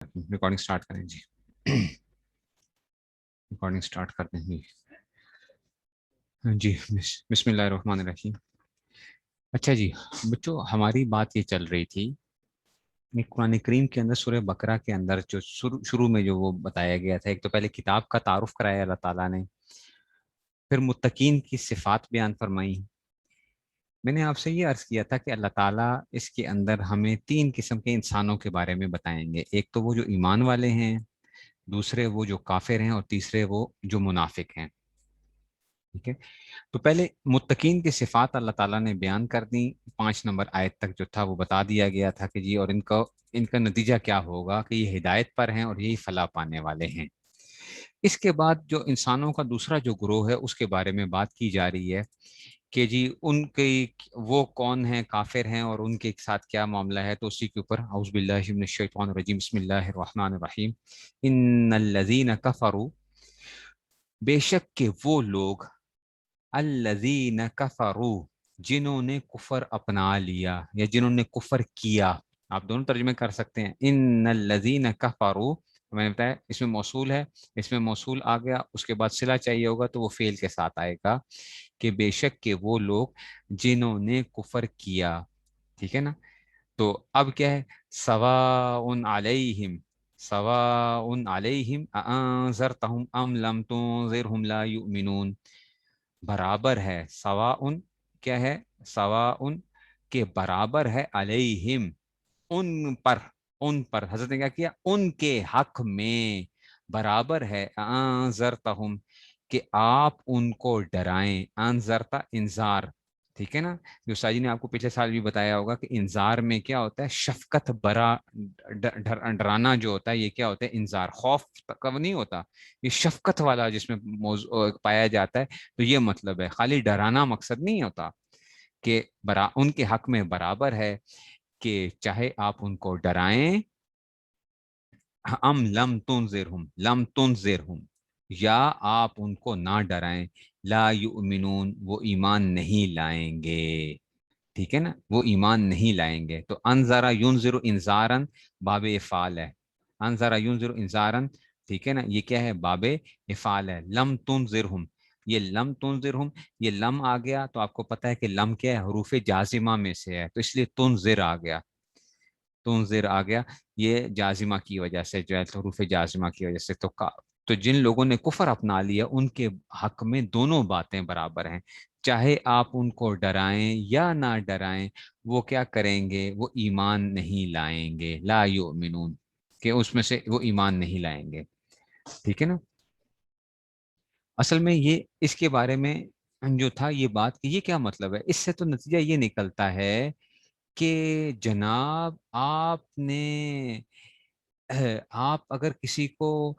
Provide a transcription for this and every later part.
Recording start کریں جی. Recording start کرتے ہیں جی. بسم اللہ الرحمن الرحیم. اچھا جی بچوں، ہماری بات یہ چل رہی تھی قرآن کریم کے اندر سورہ بقرہ کے اندر جو شروع میں جو وہ بتایا گیا تھا. ایک تو پہلے کتاب کا تعارف کرایا اللہ تعالیٰ نے، پھر متقین کی صفات بیان فرمائی. میں نے آپ سے یہ عرض کیا تھا کہ اللہ تعالیٰ اس کے اندر ہمیں تین قسم کے انسانوں کے بارے میں بتائیں گے. ایک تو وہ جو ایمان والے ہیں، دوسرے وہ جو کافر ہیں، اور تیسرے وہ جو منافق ہیں. ٹھیک ہے، تو پہلے متقین کی صفات اللہ تعالیٰ نے بیان کر دی. 5 نمبر آیت تک جو تھا وہ بتا دیا گیا تھا کہ جی اور ان کا نتیجہ کیا ہوگا کہ یہ ہدایت پر ہیں اور یہی فلاح پانے والے ہیں. اس کے بعد جو انسانوں کا دوسرا جو گروہ ہے اس کے بارے میں بات کی جا رہی ہے کہ جی ان کی وہ کون ہیں، کافر ہیں، اور ان کے ساتھ کیا معاملہ ہے. تو اسی کے اوپر اعوذ باللہ من الشیطان الرجیم بسم اللہ الرحمن الرحیم. ان الذین کفروا، بے شک کہ وہ لوگ، الذین کفروا جنہوں نے کفر اپنا لیا یا جنہوں نے کفر کیا. آپ دونوں ترجمے کر سکتے ہیں. ان الذین کفروا، میں نے بتایا اس میں موصول ہے، اس میں موصول آ گیا، اس کے بعد صلہ چاہیے ہوگا تو وہ فعل کے ساتھ آئے گا کہ بے شک کہ وہ لوگ جنہوں نے کفر کیا. ٹھیک ہے نا. تو اب کیا ہے، سواء علیہم، سواء علیہم اانذرتہم ام لم تنذرہم لا یؤمنون. برابر ہے، سواء کیا ہے، سواء کے برابر ہے، علیہم ان پر، ان پر حضرت نے کیا کیا، ان کے حق میں برابر ہے. انذرتہم کہ آپ ان کو ڈرائیں. انذرتا انذار، ٹھیک ہے نا. جو ساجی نے آپ کو پچھلے سال بھی بتایا ہوگا کہ انذار میں کیا ہوتا ہے، شفقت برا ڈرانا جو ہوتا ہے یہ کیا ہوتا ہے، انذار. خوف کب نہیں ہوتا، یہ شفقت والا جس میں پایا جاتا ہے. تو یہ مطلب ہے، خالی ڈرانا مقصد نہیں ہوتا کہ ان کے حق میں برابر ہے کہ چاہے آپ ان کو ڈرائیں، ام لم تنذرہم، لم تنذرہم یا آپ ان کو نہ ڈرائیں، لا یؤمنون وہ ایمان نہیں لائیں گے. ٹھیک ہے نا، وہ ایمان نہیں لائیں گے. تو انذر ینذر انذارا باب افعال ہے. انذر ینذر انذارا، ٹھیک ہے نا، یہ کیا ہے، باب افعال ہے. لم تنذرہم، یہ لم تنذرہم، یہ لم آ گیا تو آپ کو پتہ ہے کہ لم کیا ہے، حروف جازمہ میں سے ہے، تو اس لیے تنذر آ گیا، تنذر آ گیا. یہ جازمہ کی وجہ سے جو ہے، حروف جازمہ کی وجہ سے. تو جن لوگوں نے کفر اپنا لیا ان کے حق میں دونوں باتیں برابر ہیں. چاہے آپ ان کو ڈرائیں یا نہ ڈرائیں، وہ کیا کریں گے، وہ ایمان نہیں لائیں گے. لا یؤمنون کہ اس میں سے وہ ایمان نہیں لائیں گے. ٹھیک ہے نا. اصل میں یہ اس کے بارے میں جو تھا یہ بات کہ یہ کیا مطلب ہے، اس سے تو نتیجہ یہ نکلتا ہے کہ جناب آپ نے، آپ اگر کسی کو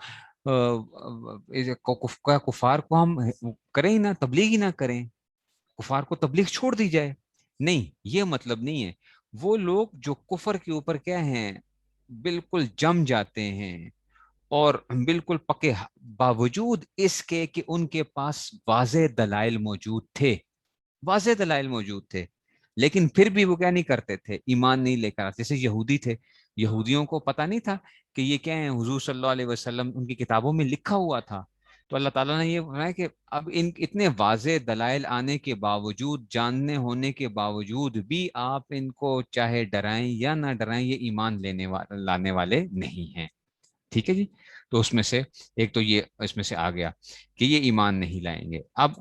کفار کو ہم کریں ہی نہ، تبلیغ ہی نہ کریں، کفار کو تبلیغ چھوڑ دی جائے، نہیں، یہ مطلب نہیں ہے. وہ لوگ جو کفر کے اوپر کیا ہیں، بالکل جم جاتے ہیں اور بالکل پکے، باوجود اس کے کہ ان کے پاس واضح دلائل موجود تھے، واضح دلائل موجود تھے، لیکن پھر بھی وہ کیا نہیں کرتے تھے، ایمان نہیں لے کر آتے. جیسے یہودی تھے، یہودیوں کو پتہ نہیں تھا کہ یہ کیا ہے، حضور صلی اللہ علیہ وسلم ان کی کتابوں میں لکھا ہوا تھا. تو اللہ تعالیٰ نے یہ بنایا کہ اب ان اتنے واضح دلائل آنے کے باوجود، جاننے ہونے کے باوجود بھی آپ ان کو چاہے ڈرائیں یا نہ ڈرائیں، یہ ایمان لانے والے نہیں ہیں. ٹھیک ہے جی. تو اس میں سے ایک تو یہ اس میں سے آ گیا کہ یہ ایمان نہیں لائیں گے. اب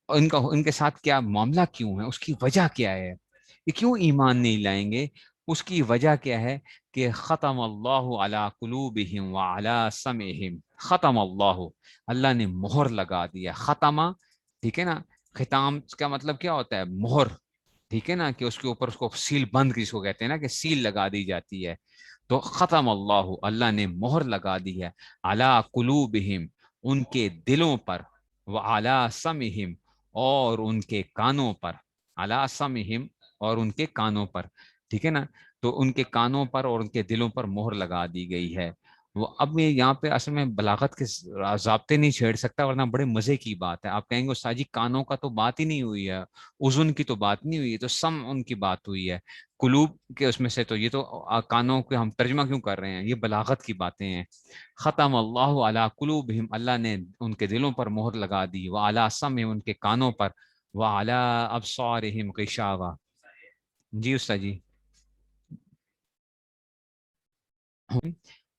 ان کے ساتھ کیا معاملہ کیوں ہے، اس کی وجہ کیا ہے، یہ کیوں ایمان نہیں لائیں گے. اس کی وجہ کیا ہے کہ ختم اللہ علی قلوبہم وعلی سمعہم. ختم اللہ، اللہ نے مہر لگا دیا. ختمہ، ٹھیک ہے نا. ختام کا مطلب کیا ہوتا ہے، مہر. ٹھیک ہے نا، کہ اس کے اوپر اس کو سیل بند، جس کو کہتے ہیں نا کہ سیل لگا دی جاتی ہے. تو ختم اللہ، اللہ نے مہر لگا دی ہے، علی قلوبہم ان کے دلوں پر، وعلی سمعہم اور ان کے کانوں پر، علی سمعہم اور ان کے کانوں پر. ٹھیک ہے نا. تو ان کے کانوں پر اور ان کے دلوں پر مہر لگا دی گئی ہے. وہ اب یہ یہاں پہ اصل میں بلاغت کے ضابطے نہیں چھیڑ سکتا، ورنہ بڑے مزے کی بات ہے. آپ کہیں گے استاد جی کانوں کا تو بات ہی نہیں ہوئی ہے، اذن کی تو بات نہیں ہوئی ہے، تو سم ان کی بات ہوئی ہے، قلوب کے اس میں سے تو یہ تو کانوں کے ہم ترجمہ کیوں کر رہے ہیں؟ یہ بلاغت کی باتیں ہیں. ختم اللہ علی قلوبہم، اللہ نے ان کے دلوں پر مہر لگا دی، وعلی سمعہم، ان کے کانوں پر، وعلی ابصارہم غشاوہ. جی استاد جی.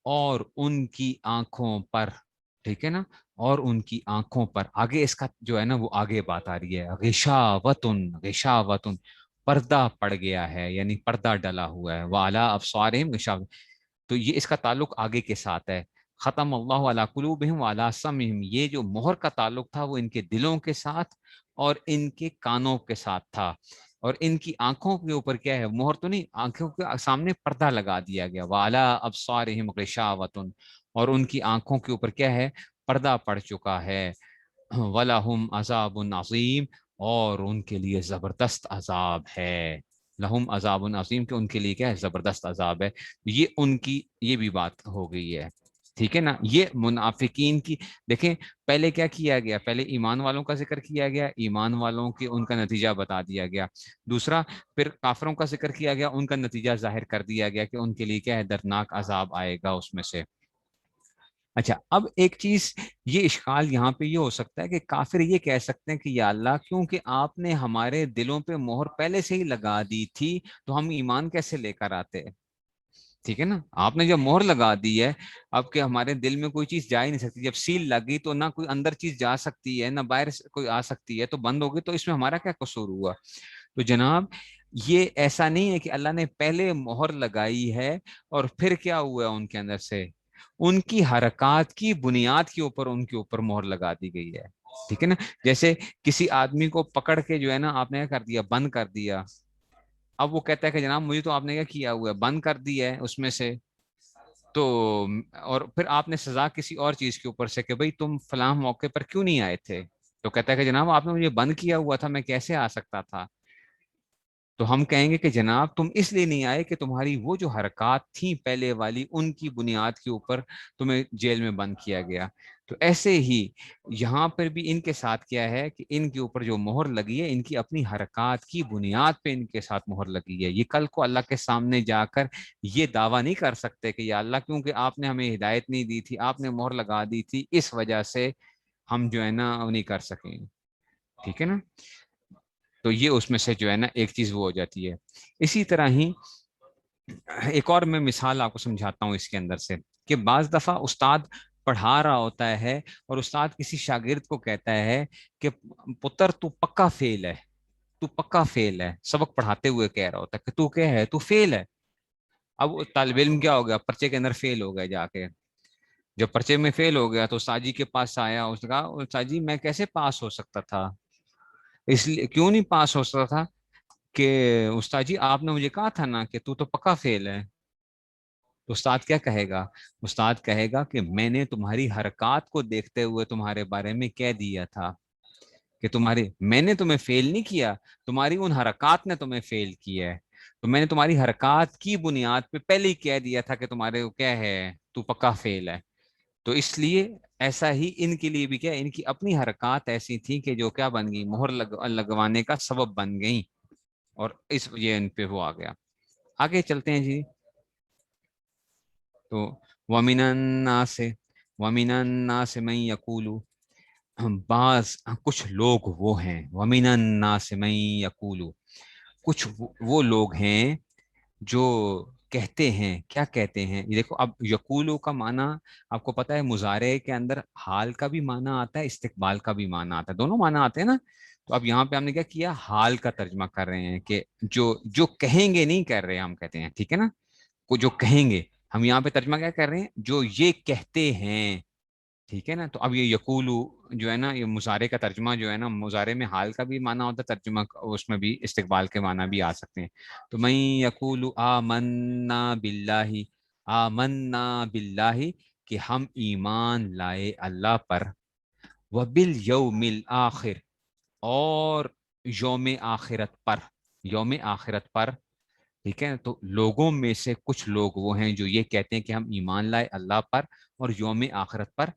اور ان کی آنکھوں پر، ٹھیک ہے نا، اور ان کی آنکھوں پر، آگے اس کا جو ہے نا وہ آگے بات آ رہی ہے، غشاوتن، غشاوتن، پردہ پڑ گیا ہے، یعنی پردہ ڈلا ہوا ہے، وعلی ابصارہم غشاوہ. تو یہ اس کا تعلق آگے کے ساتھ ہے. ختم اللہ علی قلوبہم وعلی سمعہم، یہ جو مہر کا تعلق تھا وہ ان کے دلوں کے ساتھ اور ان کے کانوں کے ساتھ تھا. اور ان کی آنکھوں کے اوپر کیا ہے؟ مہر تو نہیں، آنکھوں کے سامنے پردہ لگا دیا گیا. وعلی ابصارہم غشاوۃ، اور ان کی آنکھوں کے اوپر کیا ہے؟ پردہ پڑ چکا ہے. وَلَهُمْ عَذَابٌ عَظِيمٌ، اور ان کے لیے زبردست عذاب ہے. لہم عذاب عظیم، کہ ان کے لیے کیا ہے؟ زبردست عذاب ہے. یہ ان کی یہ بھی بات ہو گئی ہے. ٹھیک ہے نا. یہ منافقین کی، دیکھیں پہلے کیا کیا گیا؟ پہلے ایمان والوں کا ذکر کیا گیا، ایمان والوں کے ان کا نتیجہ بتا دیا گیا. دوسرا پھر کافروں کا ذکر کیا گیا، ان کا نتیجہ ظاہر کر دیا گیا کہ ان کے لیے کیا ہے؟ دردناک عذاب آئے گا اس میں سے. اچھا اب ایک چیز، یہ اشکال یہاں پہ یہ ہو سکتا ہے کہ کافر یہ کہہ سکتے ہیں کہ یا اللہ کیونکہ آپ نے ہمارے دلوں پہ مہر پہلے سے ہی لگا دی تھی تو ہم ایمان کیسے لے کر آتے؟ ٹھیک ہے نا. آپ نے جب مہر لگا دی ہے، اب کہ ہمارے دل میں کوئی چیز جا ہی نہیں سکتی. جب سیل لگی تو نہ کوئی اندر چیز جا سکتی ہے، نہ باہر کوئی آ سکتی ہے، تو بند ہوگی. تو اس میں ہمارا کیا قصور ہوا؟ تو جناب یہ ایسا نہیں ہے کہ اللہ نے پہلے مہر لگائی ہے اور پھر کیا ہوا ہے؟ ان کے اندر سے ان کی حرکات کی بنیاد کے اوپر ان کے اوپر مہر لگا دی گئی ہے. ٹھیک ہے نا. جیسے کسی آدمی کو پکڑ کے جو ہے نا آپ نے کیا کر دیا؟ بند کر دیا. اب وہ کہتا ہے کہ جناب مجھے تو آپ نے کیا کیا ہوا ہے؟ بند کر دیا ہے اس میں سے. تو اور پھر آپ نے سزا کسی اور چیز کے اوپر سے کہ بھئی تم فلاں موقع پر کیوں نہیں آئے تھے؟ تو کہتا ہے کہ جناب آپ نے مجھے بند کیا ہوا تھا، میں کیسے آ سکتا تھا؟ تو ہم کہیں گے کہ جناب تم اس لیے نہیں آئے کہ تمہاری وہ جو حرکات تھیں پہلے والی، ان کی بنیاد کے اوپر تمہیں جیل میں بند کیا گیا. تو ایسے ہی یہاں پر بھی ان کے ساتھ کیا ہے کہ ان کے اوپر جو مہر لگی ہے، ان کی اپنی حرکات کی بنیاد پہ ان کے ساتھ مہر لگی ہے. یہ کل کو اللہ کے سامنے جا کر یہ دعویٰ نہیں کر سکتے کہ یا اللہ کیونکہ آپ نے ہمیں ہدایت نہیں دی تھی، آپ نے مہر لگا دی تھی، اس وجہ سے ہم جو ہے نا نہیں کر سکیں. ٹھیک ہے نا. تو یہ اس میں سے جو ہے نا ایک چیز وہ ہو جاتی ہے. اسی طرح ہی ایک اور میں مثال آپ کو سمجھاتا ہوں اس کے اندر سے، کہ بعض دفعہ استاد پڑھا رہا ہوتا ہے اور استاد کسی شاگرد کو کہتا ہے کہ پتر تو پکا فیل ہے، تو پکا فیل ہے. سبق پڑھاتے ہوئے کہہ رہا ہوتا ہے کہ تو کیا ہے؟ تو فیل ہے. اب طالب علم کیا ہو گیا؟ پرچے کے اندر فیل ہو گیا. جا کے جب پرچے میں فیل ہو گیا تو استاد جی کے پاس آیا، اس نے کہا استاد جی میں کیسے پاس ہو سکتا تھا؟ اس لیے کیوں نہیں پاس ہو سکتا تھا کہ استاد جی آپ نے مجھے کہا تھا نا کہ تو پکا فیل ہے. تو استاد کیا کہے گا؟ استاد کہے گا کہ میں نے تمہاری حرکات کو دیکھتے ہوئے تمہارے بارے میں کہہ دیا تھا کہ میں نے تمہیں فیل نہیں کیا، تمہاری ان حرکات نے تمہیں فیل کیا ہے. تو میں نے تمہاری حرکات کی بنیاد پہ پہلے ہی کہہ دیا تھا کہ تمہارے کو کیا ہے؟ تو پکا فیل ہے. تو اس لیے ایسا ہی ان کے لیے بھی کیا، ان کی اپنی حرکات ایسی تھیں کہ جو کیا بن گئی؟ مہر لگوانے کا سبب بن گئی، اور اس یہ ان پہ وہ آ گیا. آگے چلتے ہیں جی. تو وَمِنَ النَّاسِ وَمِنَ النَّاسِ مَن يَقُولُ، بعض کچھ لوگ وہ ہیں، وَمِنَ النَّاسِ مَن يَقُولُ، کچھ وہ لوگ ہیں جو کہتے ہیں. کیا کہتے ہیں؟ یہ دیکھو اب یقولو کا معنی آپ کو پتا ہے، مضارع کے اندر حال کا بھی معنی آتا ہے، استقبال کا بھی معنی آتا ہے، دونوں معنی آتے ہیں نا. تو اب یہاں پہ ہم نے کیا کیا؟ حال کا ترجمہ کر رہے ہیں کہ جو کہیں گے نہیں کر رہے، ہم کہتے ہیں. ٹھیک ہے نا. کو جو کہیں گے، ہم یہاں پہ ترجمہ کیا کر رہے ہیں؟ جو یہ کہتے ہیں. ٹھیک ہے نا. تو اب یہ یقولو جو ہے نا، یہ مضارع کا ترجمہ جو ہے نا، مضارع میں حال کا بھی معنی ہوتا ہے، ترجمہ اس میں بھی استقبال کے معنی بھی آ سکتے ہیں. تو من یقول آمنا باللہ، آمنا باللہ، کہ ہم ایمان لائے اللہ پر، وبالیوم الآخر، اور یوم آخرت پر. یوم آخرت پر. ٹھیک ہے. تو لوگوں میں سے کچھ لوگ وہ ہیں جو یہ کہتے ہیں کہ ہم ایمان لائے اللہ پر اور یوم آخرت پر.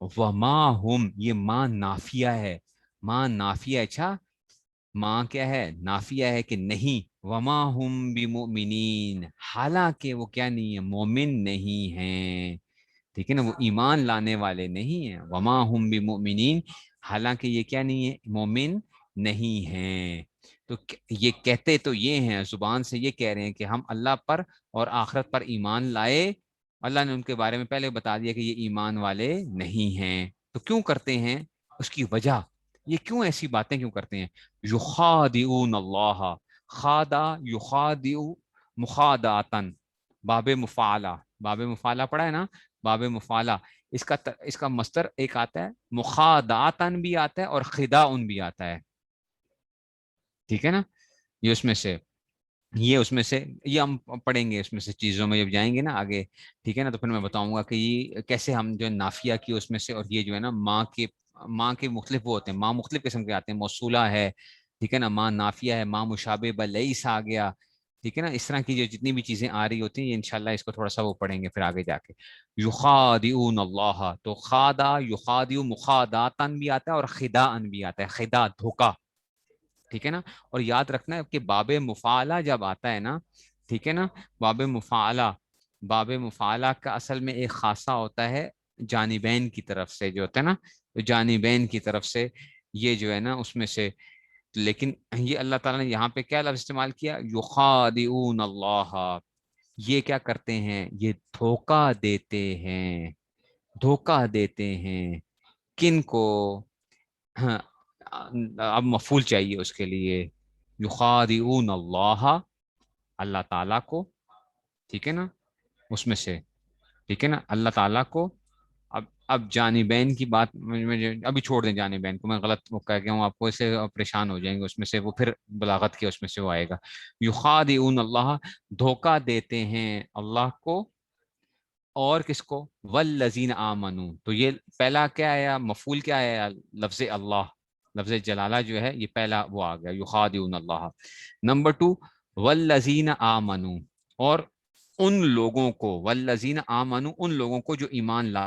وما ہم، یہ ماں نافیہ ہے. ماں نافیہ، اچھا ماں کیا ہے؟ نافیہ ہے کہ نہیں. وما ہم بمؤمنین، حالانکہ وہ کیا نہیں ہے؟ مومن نہیں ہیں. ٹھیک ہے نا، وہ ایمان لانے والے نہیں ہیں. وما ہم بمؤمنین، حالانکہ یہ کیا نہیں ہے؟ مومن نہیں ہیں. تو یہ کہتے تو یہ ہیں، زبان سے یہ کہہ رہے ہیں کہ ہم اللہ پر اور آخرت پر ایمان لائے. اللہ نے ان کے بارے میں پہلے بتا دیا کہ یہ ایمان والے نہیں ہیں. تو کیوں کرتے ہیں؟ اس کی وجہ، یہ کیوں ایسی باتیں کیوں کرتے ہیں؟ یخادعون اللہ، خادع یخادع مخادعتن، باب مفعلہ. باب مفعلہ پڑھا ہے نا؟ باب مفعلہ، اس کا مصدر ایک آتا ہے مخادعتن بھی آتا ہے اور خداعن بھی آتا ہے. ٹھیک ہے نا، یہ اس میں سے یہ ہم پڑھیں گے اس میں سے چیزوں میں جب جائیں گے نا آگے. ٹھیک ہے نا، تو پھر میں بتاؤں گا کہ یہ کیسے ہم جو ہے نافیہ کی اس میں سے، اور یہ جو ہے نا ماں کے مختلف وہ ہوتے ہیں. ماں مختلف قسم کے آتے ہیں. موصولہ ہے، ٹھیک ہے نا، ماں نافیہ ہے، ماں مشابہ بلیس آ گیا. ٹھیک ہے نا، اس طرح کی جو جتنی بھی چیزیں آ رہی ہوتی ہیں انشاءاللہ اس کو تھوڑا سا وہ پڑھیں گے پھر آگے جا کے. یخادعون اللہ، تو خادع یخادع مخادعتن بھی آتا ہے اور خداعن بھی آتا ہے. خداع دھوکا. ٹھیک ہے نا، اور یاد رکھنا ہے کہ باب مفعلہ جب آتا ہے نا، ٹھیک ہے نا، باب مفعلہ کا اصل میں ایک خاصہ ہوتا ہے جانبین کی طرف سے جو ہوتا ہے نا، تو جانبین کی طرف سے یہ جو ہے نا اس میں سے. لیکن یہ اللہ تعالیٰ نے یہاں پہ کیا لفظ استعمال کیا؟ یخادعون اللہ، یہ کیا کرتے ہیں؟ یہ دھوکا دیتے ہیں. دھوکا دیتے ہیں کن کو؟ ہاں، اب مفعول چاہیے اس کے لیے. یخادعون اللہ، اللہ تعالیٰ کو. ٹھیک ہے نا، اس میں سے، ٹھیک ہے نا، اللہ تعالیٰ کو. اب جانبین کی بات مجھے ابھی چھوڑ دیں. جانبین کو میں غلط وہ کہہ گیا ہوں آپ کو، اس سے پریشان ہو جائیں گے. اس میں سے وہ پھر بلاغت کے اس میں سے وہ آئے گا. یخادعون اللہ، دھوکا دیتے ہیں اللہ کو. اور کس کو؟ والذین آمنوا. تو یہ پہلا کیا آیا؟ مفعول کیا آیا؟ لفظ اللہ، لفظ جلالہ جو ہے یہ پہلا وہ آ گیا یخادعون اللہ. نمبر 2 والذین آمنوا، اور ان لوگوں کو. والذین آمنوا، ان لوگوں کو جو ایمان لا.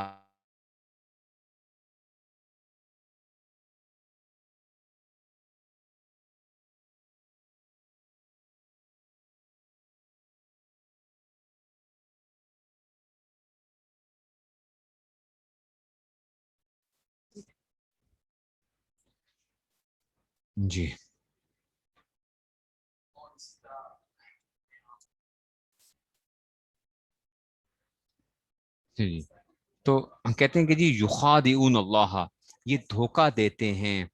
جی جی، تو ہم کہتے ہیں کہ جی یخادعون اللہ، یہ دھوکا دیتے ہیں.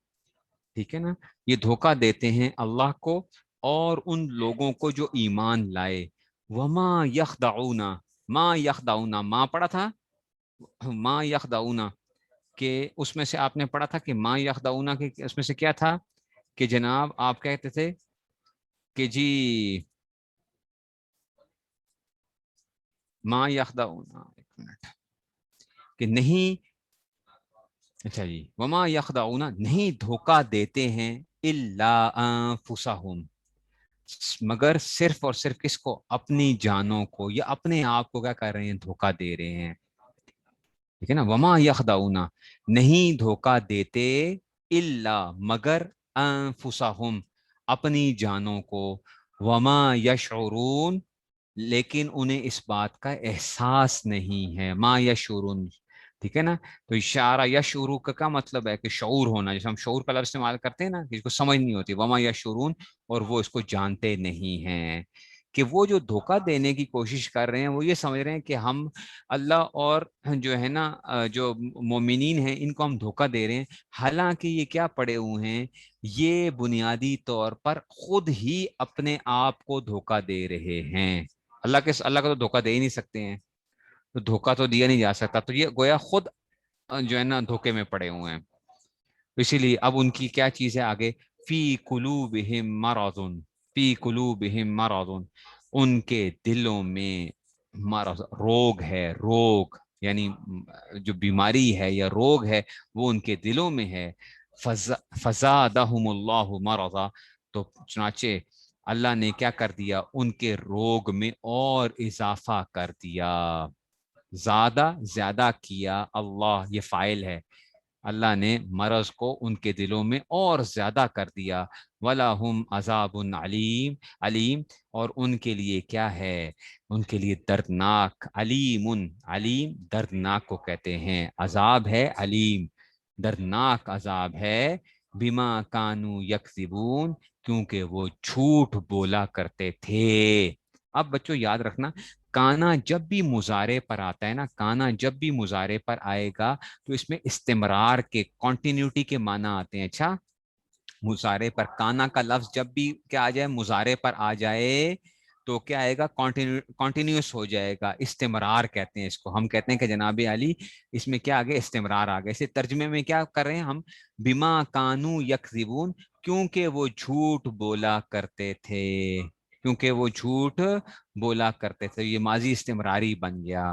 ٹھیک ہے نا، یہ دھوکا دیتے ہیں اللہ کو اور ان لوگوں کو جو ایمان لائے. وما یخدعون، ما یخدعون، ما پڑھا تھا ما یخدعون، کہ اس میں سے آپ نے پڑھا تھا کہ ما یخدعون کے اس میں سے کیا تھا کہ جناب آپ کہتے تھے کہ جی ما یخدعون، ایک منٹ، کہ نہیں. اچھا جی، وما یخدعون، نہیں دھوکا دیتے ہیں الا انفسہم، مگر صرف اور صرف کس کو؟ اپنی جانوں کو، یا اپنے آپ کو کیا کر رہے ہیں؟ دھوکا دے رہے ہیں. ٹھیک ہے نا، وما یخدعون، نہیں دھوکا دیتے الا مگر انفسہم، اپنی جانوں کو. وما یشعرون، لیکن انہیں اس بات کا احساس نہیں ہے. ما یشعرون، ٹھیک ہے نا. تو اشارہ یشعرو کا کیا مطلب ہے؟ کہ شعور ہونا. جیسے ہم شعور کا لفظ استعمال کرتے ہیں نا، کہ اس کو سمجھ نہیں ہوتی. وما یشعرون، اور وہ اس کو جانتے نہیں ہیں. کہ وہ جو دھوکا دینے کی کوشش کر رہے ہیں وہ یہ سمجھ رہے ہیں کہ ہم اللہ اور جو ہے نا جو مومنین ہیں ان کو ہم دھوکا دے رہے ہیں. حالانکہ یہ کیا پڑے ہوئے ہیں؟ یہ بنیادی طور پر خود ہی اپنے آپ کو دھوکا دے رہے ہیں. اللہ کا تو دھوکا دے ہی نہیں سکتے ہیں، تو دھوکا تو دیا نہیں جا سکتا. تو یہ گویا خود جو ہے نا دھوکے میں پڑے ہوئے ہیں. اسی لیے اب ان کی کیا چیز ہے آگے؟ فی قلوبہم مرض، فی قلوبہم مرض، ان کے دلوں میں مرض، روگ ہے. روگ یعنی جو بیماری ہے یا روگ ہے وہ ان کے دلوں میں ہے. فزادہم اللہ مرضا، تو چنانچہ اللہ نے کیا کر دیا؟ ان کے روگ میں اور اضافہ کر دیا. زیادہ کیا. اللہ یہ فاعل ہے. اللہ نے مرض کو ان کے دلوں میں اور زیادہ کر دیا. وَلَهُمْ عَذَابٌ علیم. اور ان کے لیے کیا ہے؟ ان کے لیے دردناک. علیم دردناک کو کہتے ہیں. عذاب ہے علیم، دردناک عذاب ہے. بما کانوا یکذبون، کیونکہ وہ جھوٹ بولا کرتے تھے. اب بچوں یاد رکھنا، کانا جب بھی مضارع پر آتا ہے نا، کانا جب بھی مضارع پر آئے گا تو اس میں استمرار کے، کنٹینیوٹی کے معنی آتے ہیں. اچھا، مضارع پر کانا کا لفظ جب بھی کیا آ جائے، مضارع پر آ جائے تو کیا آئے گا؟ کنٹینیوس ہو جائے گا. استمرار کہتے ہیں اس کو. ہم کہتے ہیں کہ جناب علی اس میں کیا آ گیا؟ استمرار آ گیا. اسے ترجمے میں کیا کر رہے ہیں ہم؟ بما کانوا یکذبون، کیونکہ وہ جھوٹ بولا کرتے تھے. کیونکہ وہ جھوٹ بولا کرتے تھے. یہ ماضی استمراری بن گیا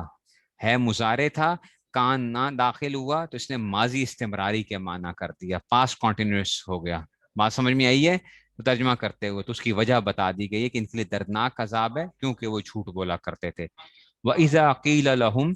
ہے. مضارع تھا، کان نہ داخل ہوا تو اس نے ماضی استمراری کے معنی کر دیا. پاسٹ کنٹینیوس ہو گیا. بات سمجھ میں آئی ہے؟ ترجمہ کرتے ہوئے تو اس کی وجہ بتا دی گئی ہے کہ ان کے لیے دردناک عذاب ہے کیونکہ وہ جھوٹ بولا کرتے تھے. وَإِذَا قِيلَ لَهُمْ،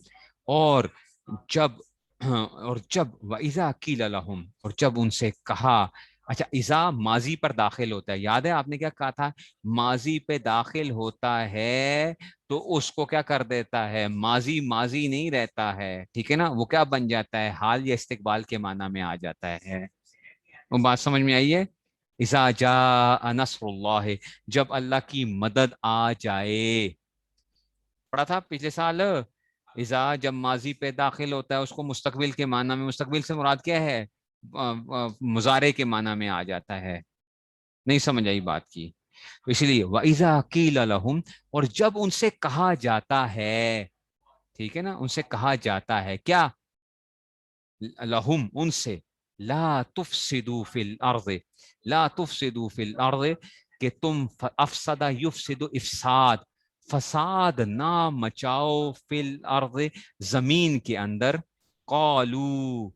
وَإِذَا قِيلَ لَهُمْ، اور جب ان سے کہا. اچھا، اذا ماضی پر داخل ہوتا ہے. یاد ہے آپ نے کیا کہا تھا؟ ماضی پہ داخل ہوتا ہے تو اس کو کیا کر دیتا ہے؟ ماضی نہیں رہتا ہے. ٹھیک ہے نا؟ وہ کیا بن جاتا ہے؟ حال یا استقبال کے معنی میں آ جاتا ہے. وہ بات سمجھ میں آئی ہے؟ اذا جاء نصر اللہ، جب اللہ کی مدد آ جائے. پڑھا تھا پچھلے سال. اذا جب ماضی پہ داخل ہوتا ہے اس کو مستقبل کے معنی میں، مستقبل سے مراد کیا ہے؟ مضارع کے معنی میں آ جاتا ہے. نہیں سمجھ آئی بات کی؟ تو اس لیے وَإِذَا قِيلَ لَهُمْ، اور جب ان سے کہا جاتا ہے. ٹھیک ہے نا؟ ان سے کہا جاتا ہے کیا؟ لہم ان سے، لا تفسدوا فی الارض، لا تفسدوا فی الارض، کہ تم افسد یفسد افساد، فساد نہ مچاؤ، فی الارض زمین کے اندر. قالو،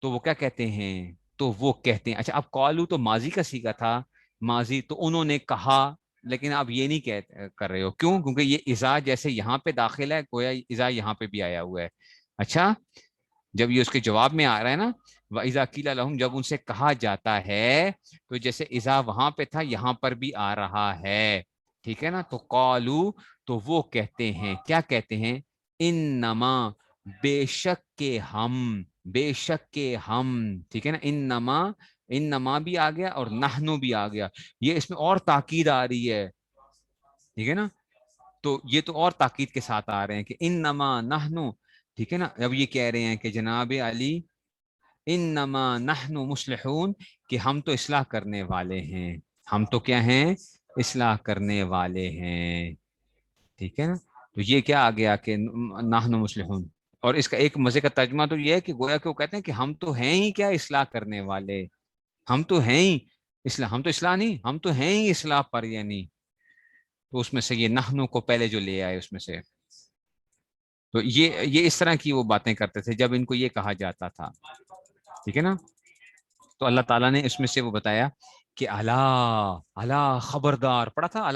تو وہ کیا کہتے ہیں؟ تو وہ کہتے ہیں. اچھا، اب قالو تو ماضی کا صیغہ تھا. ماضی تو انہوں نے کہا، لیکن اب یہ نہیں کر رہے ہو. کیوں؟ کیونکہ یہ اذا جیسے یہاں پہ داخل ہے، گویا اذا یہاں پہ بھی آیا ہوا ہے. اچھا، جب یہ اس کے جواب میں آ رہا ہے نا، وَإِذَا قِيلَ لَهُمْ، جب ان سے کہا جاتا ہے تو جیسے اذا وہاں پہ تھا یہاں پر بھی آ رہا ہے. ٹھیک ہے نا؟ تو قالو، تو وہ کہتے ہیں. کیا کہتے ہیں؟ انما، بے شک کے ہم، بے شک کے ہم. ٹھیک ہے نا؟ انما بھی آ گیا اور نحنو بھی آ گیا. یہ اس میں اور تاکید آ رہی ہے. ٹھیک ہے نا؟ تو یہ تو اور تاکید کے ساتھ آ رہے ہیں کہ انما نحنو. ٹھیک ہے نا؟ اب یہ کہہ رہے ہیں کہ جناب علی انما نحن مصلحون، کہ ہم تو اصلاح کرنے والے ہیں. ہم تو کیا ہیں؟ اصلاح کرنے والے ہیں. ٹھیک ہے نا؟ تو یہ کیا آ گیا کہ نحن مصلحون. اور اس کا ایک مزے کا ترجمہ تو یہ ہے کہ گویا کہ وہ کہتے ہیں کہ ہم تو ہیں ہی کیا؟ اصلاح کرنے والے. ہم تو ہیں ہی اصلاح، ہم تو اصلاح نہیں، ہم تو ہیں ہی اصلاح پر. یعنی تو اس میں سے یہ نحنو کو پہلے جو لے آئے اس میں سے، تو یہ اس طرح کی وہ باتیں کرتے تھے جب ان کو یہ کہا جاتا تھا. ٹھیک ہے نا؟ تو اللہ تعالیٰ نے اس میں سے وہ بتایا کہ الا خبردار. پڑھا تھا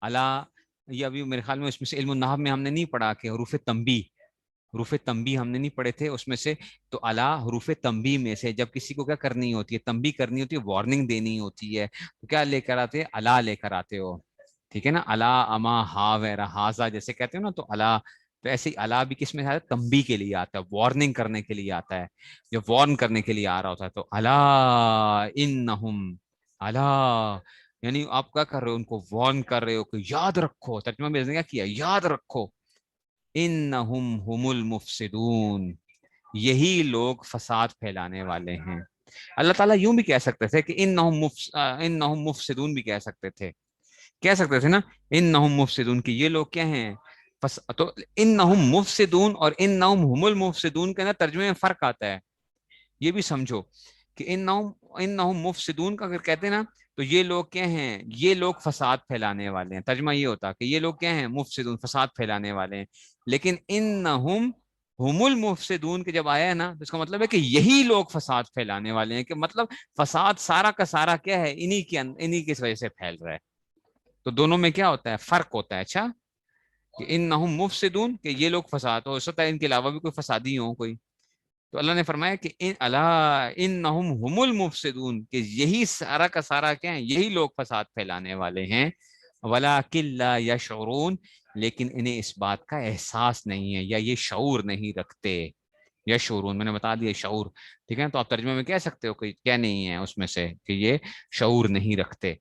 الا. یہ ابھی میرے خیال میں اس میں سے علم النحو میں ہم نے نہیں پڑھا کہ حروف تنبیہ ہم نے نہیں پڑھے تھے اس میں سے. تو الا حروف تنبیہ میں سے جب کسی کو کیا کرنی ہوتی ہے؟ تنبیہ کرنی ہوتی ہے، وارننگ دینی ہوتی ہے. تو کیا لے کر آتے؟ الا لے کر آتے ہو. ٹھیک ہے نا؟ الا، اما، ہا وغیرہ، ہاذا جیسے کہتے ہو نا، تو الا. تو ایسے ہی الا بھی کس میں آتا ہے؟ تنبیہ کے لیے آتا ہے، وارننگ کرنے کے لیے آتا ہے. جب وارن کرنے کے لیے آ رہا ہوتا ہے تو الا انہم، الا یعنی آپ کیا کر رہے ہو؟ ان کو وارن کر رہے ہو کہ یاد رکھو. ترجمہ میں کیا کیا؟ یاد رکھو. انہم ہم المفسدون، یہی لوگ فساد پھیلانے والے ہیں. اللہ تعالیٰ یوں بھی کہہ سکتے تھے کہ انہم مفسدون بھی کہہ سکتے تھے. کہہ سکتے تھے نا انہم مفسدون، کہ یہ لوگ کیا ہیں؟ تو انہم مفسدون اور انہم ہم المفسدون کے نا ترجمے میں فرق آتا ہے. یہ بھی سمجھو کہ انہم مفسدون کا اگر کہتے ہیں نا تو یہ لوگ کیا ہیں؟ یہ لوگ فساد پھیلانے والے ہیں. ترجمہ یہ ہوتا کہ یہ لوگ کیا ہیں؟ مفسدون، فساد پھیلانے والے ہیں. لیکن انہم ہم المفسدون کے جب آیا ہے نا تو اس کا مطلب ہے کہ یہی لوگ فساد پھیلانے والے ہیں. کہ مطلب فساد سارا کا سارا کیا ہے؟ انہی کی وجہ سے پھیل رہا ہے. تو دونوں میں کیا ہوتا ہے؟ فرق ہوتا ہے. اچھا کہ انہم مفسدون کہ یہ لوگ فساد، ہو سکتا ہے ان کے علاوہ بھی کوئی فسادی ہوں کوئی. تو اللہ نے فرمایا کہ الا انہم هم المفسدون کہ یہی سارا کا سارا کیا ہے؟ یہی لوگ فساد پھیلانے والے ہیں. ولکن لا یشعرون لیکن انہیں اس بات کا احساس نہیں ہے یا یہ شعور نہیں رکھتے. یشعرون میں نے بتا دیا شعور. ٹھیک ہے، تو آپ ترجمے میں کہہ سکتے ہو کہ کیا نہیں ہے اس میں سے کہ یہ شعور نہیں رکھتے،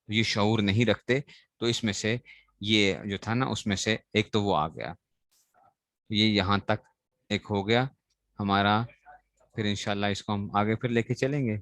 یہ شعور نہیں رکھتے. تو اس میں سے یہ جو تھا نا اس میں سے ایک تو وہ آ گیا. یہ یہاں تک ایک ہو گیا ہمارا. پھر انشاءاللہ اس کو ہم آگے پھر لے کے چلیں گے.